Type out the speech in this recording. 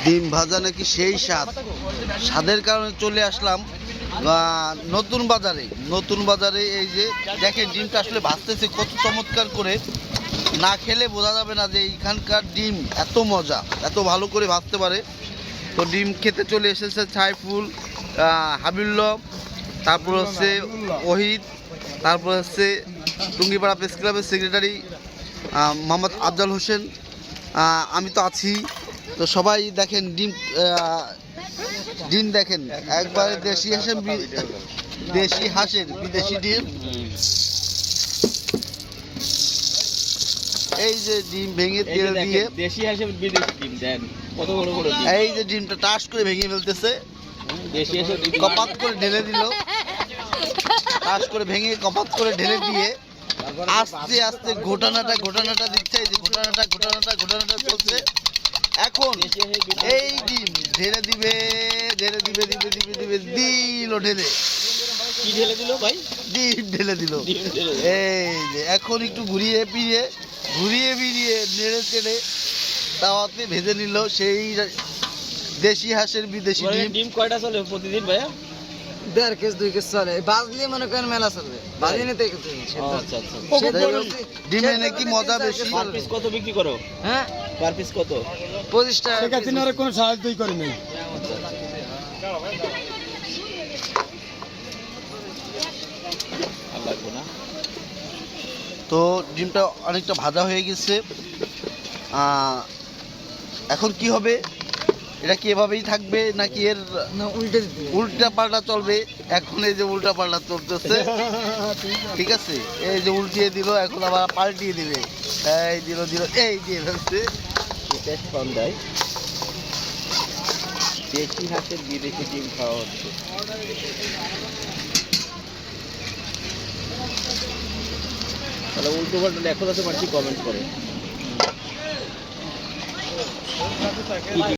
ডিম ভাজা নাকি সেই স্বাদের কারণে চলে আসলাম নতুন বাজারে। এই যে দেখেন ডিমটা আসলে ভাজতেছে কত চমৎকার করে, না খেলে বোঝা যাবে না যে এইখানকার ডিম এত মজা, এত ভালো করে ভাজতে পারে। তো ডিম খেতে চলে এসেছে সাইফুল, হাবিবুল্লাহ, তারপর হচ্ছে ওহিদ, তারপর হচ্ছে টুঙ্গিপাড়া প্রেস ক্লাবের সেক্রেটারি মোহাম্মদ আফজাল হোসেন, আমি তো আছি। তো সবাই দেখেন ডিম দেখেন একবারে দেশি হাঁসের বিদেশি ডিম। এই যে ডিম ভেঙে তেল দিয়ে দেশি হাঁসের বিদেশি ডিম দেন কত বড় বড় ডিম। এই যে ডিমটা টাস করে ভেঙে ফেলতেছে, দেশি হাঁসের ডিম কপাত করে ঢেলে দিল, টাস করে ভেঙে কপাত করে ঢেলে দিয়ে আস্তে আস্তে ঘটনাটা দিচ্ছে। এই যে ঘটনাটা চলছে। এখন এই ডিম ঢেলে দিবে দিল ঢেলে। কি ঢেলে দিল ভাই? ডিম ঢেলে দিল। এই যে এখন একটু ঘুরিয়ে ফিরিয়ে নেড়ে চেড়ে তাওয়াতে ভেজে নিল সেই দেশি হাঁসের বিদেশি ডিম। ডিম কয়টা চলে প্রতিদিন ভাইয়া? 1.5 কেজি 2 কেজি চলে, বাজলি মনে করেন মেলা চলবে, বাজলি নিতে কিছু। আচ্ছা ডিমে নাকি মজা বেশি। পার পিস কত বিক্রি করো? হ্যাঁ, পার পিস কত? 25 টাকা। সেখানে আর কোনো সাহায্যই করে নাই। তো ডিমটা অনেকটা ভাজা হয়ে গেছে। এখন কি হবে? এটা কি এভাবেই থাকবে নাকি এর উল্টা পাল্টা চলবে? এখন এই যে উল্টা পাল্টা চলতেছে, ঠিক আছে। এই যে উল্টিয়ে দিল, এখন আবার পাল্টিয়ে দিবে। এই দিল এই দিয়ে ফেলছে। কম দেয়, দেশি হাঁসের বিদেশি ডিম খাওয়া হচ্ছে। তাহলে উল্টো পাল্টা লেখো, যাতে মানুষ কমেন্ট করে।